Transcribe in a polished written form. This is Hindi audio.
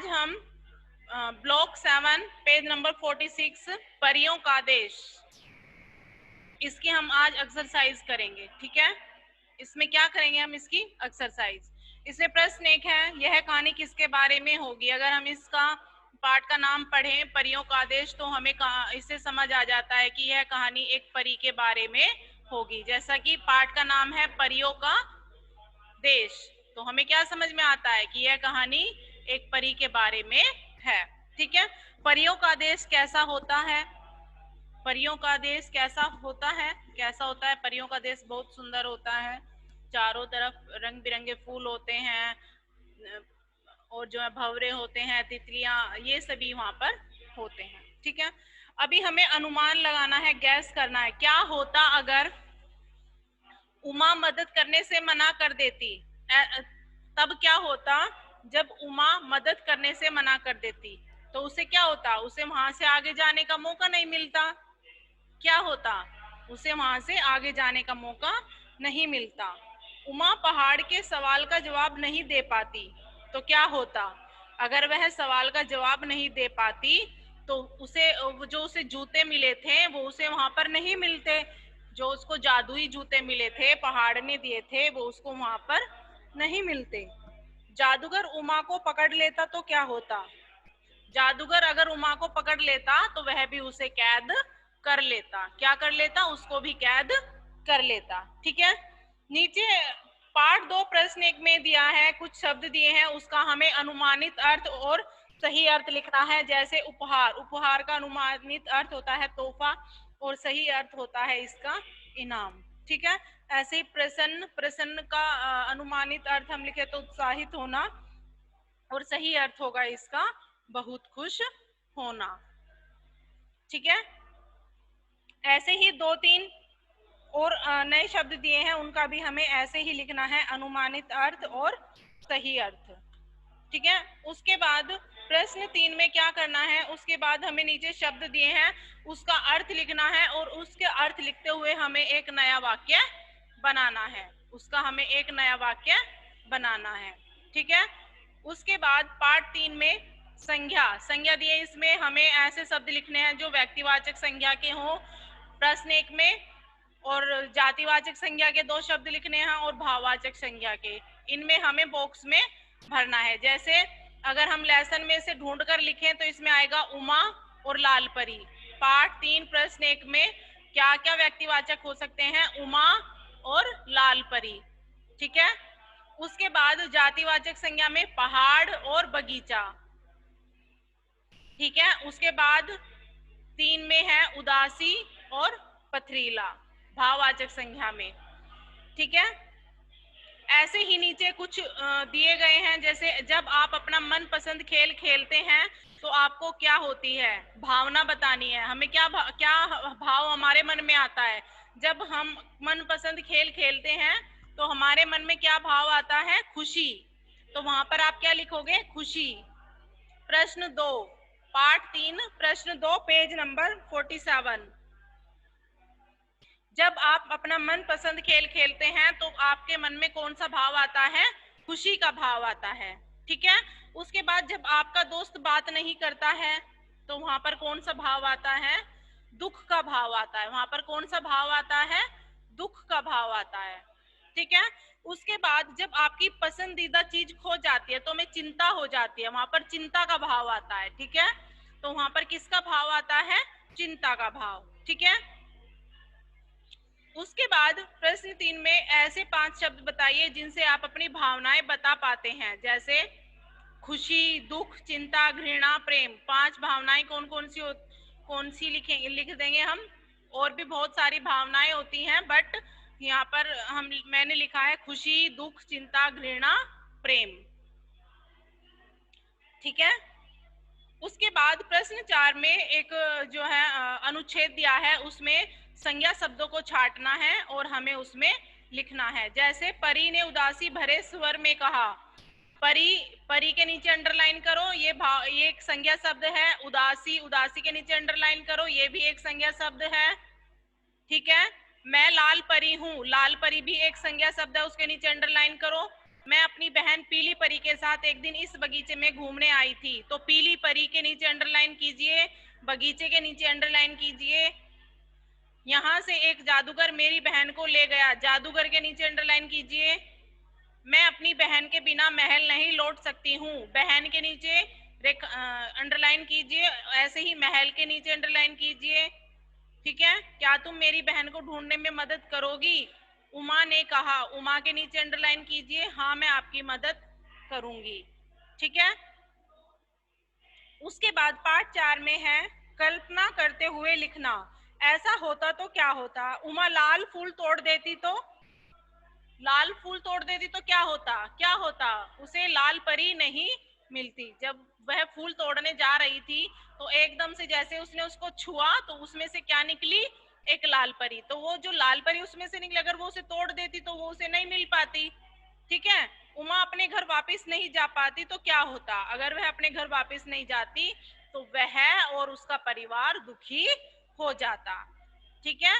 आज हम ब्लॉक 7 पेज नंबर 46 परियों का देश, इसकी हम आज एक्सरसाइज करेंगे। ठीक है, इसमें क्या करेंगे हम, इसकी एक्सरसाइज। इसमें प्रश्न एक है, यह कहानी किसके बारे में होगी। अगर हम इसका पाठ का नाम पढ़ें परियों का देश, तो हमें इससे समझ आ जाता है कि यह कहानी एक परी के बारे में होगी। जैसा कि पाठ का नाम है परियों का देश, तो हमें क्या समझ में आता है कि यह कहानी एक परी के बारे में है। ठीक है, परियों का देश कैसा होता है, परियों का देश कैसा होता है, कैसा होता है परियों का देश बहुत सुंदर होता है। चारों तरफ रंग बिरंगे फूल होते हैं और जो है भंवरे होते हैं, तितलियां, ये सभी वहां पर होते हैं। ठीक है, अभी हमें अनुमान लगाना है, गैस करना है, क्या होता अगर उमा मदद करने से मना कर देती। तब क्या होता जब उमा मदद करने से मना कर देती, तो उसे क्या होता, उसे वहां से आगे जाने का मौका नहीं मिलता। क्या होता, उसे वहां से आगे जाने का मौका नहीं मिलता। उमा पहाड़ के सवाल का जवाब नहीं दे पाती, तो क्या होता, अगर वह सवाल का जवाब नहीं दे पाती तो उसे जो उसे जूते मिले थे वो उसे वहां पर नहीं मिलते। जो उसको जादुई जूते मिले थे, पहाड़ ने दिए थे, वो उसको वहां पर नहीं मिलते। जादूगर उमा को पकड़ लेता तो क्या होता, जादूगर अगर उमा को पकड़ लेता तो वह भी उसे कैद कर लेता। क्या कर लेता, उसको भी कैद कर लेता। ठीक है, नीचे पार्ट 2 प्रश्न एक में दिया है, कुछ शब्द दिए हैं, उसका हमें अनुमानित अर्थ और सही अर्थ लिखना है। जैसे उपहार, उपहार का अनुमानित अर्थ होता है तोहफा और सही अर्थ होता है इसका इनाम। ठीक है, ऐसे ही प्रसन्न, प्रसन्न का अनुमानित अर्थ हम लिखे तो उत्साहित होना और सही अर्थ होगा इसका बहुत खुश होना। ठीक है, ऐसे ही 2-3 और नए शब्द दिए हैं, उनका भी हमें ऐसे ही लिखना है, अनुमानित अर्थ और सही अर्थ। ठीक है, उसके बाद प्रश्न 3 में क्या करना है, उसके बाद हमें नीचे शब्द दिए हैं, उसका अर्थ लिखना है और उसके अर्थ लिखते हुए हमें एक नया वाक्य बनाना है, उसका हमें एक नया वाक्य बनाना है। ठीक है, उसके बाद पार्ट 3 में संज्ञा, संज्ञा दिए, इसमें हमें ऐसे शब्द लिखने हैं जो व्यक्तिवाचक संज्ञा के हों प्रश्न 1 में, और जातिवाचक संज्ञा के 2 शब्द लिखने हैं और भाववाचक संज्ञा के, इनमें हमें बॉक्स में भरना है। जैसे अगर हम लेसन में से ढूंढ कर लिखें तो इसमें आएगा उमा और लाल परी। पार्ट 3 प्रश्न 1 में क्या क्या व्यक्तिवाचक हो सकते हैं, उमा और लाल परी। ठीक है, उसके बाद जातिवाचक संज्ञा में पहाड़ और बगीचा। ठीक है, उसके बाद 3 में है उदासी और पथरीला भाववाचक संज्ञा में। ठीक है, ऐसे ही नीचे कुछ दिए गए हैं, जैसे जब आप अपना मनपसंद खेल खेलते हैं तो आपको क्या होती है, भावना बतानी है हमें, क्या भाव हमारे मन में आता है। जब हम मनपसंद खेल खेलते हैं तो हमारे मन में क्या भाव आता है, खुशी, तो वहां पर आप क्या लिखोगे, खुशी। प्रश्न 2 पार्ट 3 प्रश्न 2 पेज नंबर 47, जब आप अपना मनपसंद खेल खेलते हैं तो आपके मन में कौन सा भाव आता है, खुशी का भाव आता है। ठीक है, उसके बाद जब आपका दोस्त बात नहीं करता है तो वहां पर कौन सा भाव आता है, दुख का भाव आता है। वहां पर कौन सा भाव आता है, दुख का भाव आता है। ठीक है, उसके बाद जब आपकी पसंदीदा चीज खो जाती है तो हमें चिंता हो जाती है, वहां पर चिंता का भाव आता है। ठीक है, तो वहां पर किसका भाव आता है, चिंता का भाव। ठीक है, उसके बाद प्रश्न 3 में ऐसे 5 शब्द बताइए जिनसे आप अपनी भावनाएं बता पाते हैं। जैसे खुशी, दुख, चिंता, घृणा, प्रेम, 5 भावनाएं कौन सी लिख देंगे हम। और भी बहुत सारी भावनाएं होती हैं, बट यहाँ पर मैंने लिखा है खुशी, दुख, चिंता, घृणा, प्रेम। ठीक है, उसके बाद प्रश्न 4 में एक जो है अनुच्छेद दिया है, उसमें संज्ञा शब्दों को छांटना है और हमें उसमें लिखना है। जैसे परी ने उदासी भरे स्वर में कहा, परी, परी के नीचे अंडरलाइन करो, ये एक संज्ञा शब्द है। उदासी, उदासी के नीचे अंडरलाइन करो, ये भी एक संज्ञा शब्द है। ठीक है, मैं लाल परी हूँ, लाल परी भी एक संज्ञा शब्द है, उसके नीचे अंडरलाइन करो। मैं अपनी बहन पीली परी के साथ एक दिन इस बगीचे में घूमने आई थी। तो पीली परी के नीचे अंडरलाइन कीजिए, बगीचे के नीचे अंडरलाइन कीजिए। यहाँ से एक जादूगर मेरी बहन को ले गया, जादूगर के नीचे अंडरलाइन कीजिए। मैं अपनी बहन के बिना महल नहीं लौट सकती हूँ, बहन के नीचे अंडरलाइन कीजिए। ऐसे ही महल के नीचे अंडरलाइन कीजिए। ठीक है, क्या तुम मेरी बहन को ढूंढने में मदद करोगी? उमा ने कहा। उमा के नीचे अंडरलाइन कीजिए, हाँ मैं आपकी मदद करूंगी। ठीक है, उसके बाद पार्ट 4 में है कल्पना करते हुए लिखना। ऐसा होता तो क्या होता? उमा लाल फूल तोड़ देती तो? लाल फूल तोड़ देती तो क्या होता? क्या होता? उसे लाल परी नहीं मिलती। जब वह फूल तोड़ने जा रही थी तो एकदम से जैसे उसने उसको छुआ तो उसमें से क्या निकली? एक लाल परी। तो वो जो लाल परी उसमें से निकली, अगर वो उसे तोड़ देती तो वो उसे नहीं मिल पाती। ठीक है, उमा अपने घर वापस नहीं जा पाती तो क्या होता? अगर वह अपने घर वापस नहीं जाती तो वह और उसका परिवार दुखी हो जाता। ठीक है,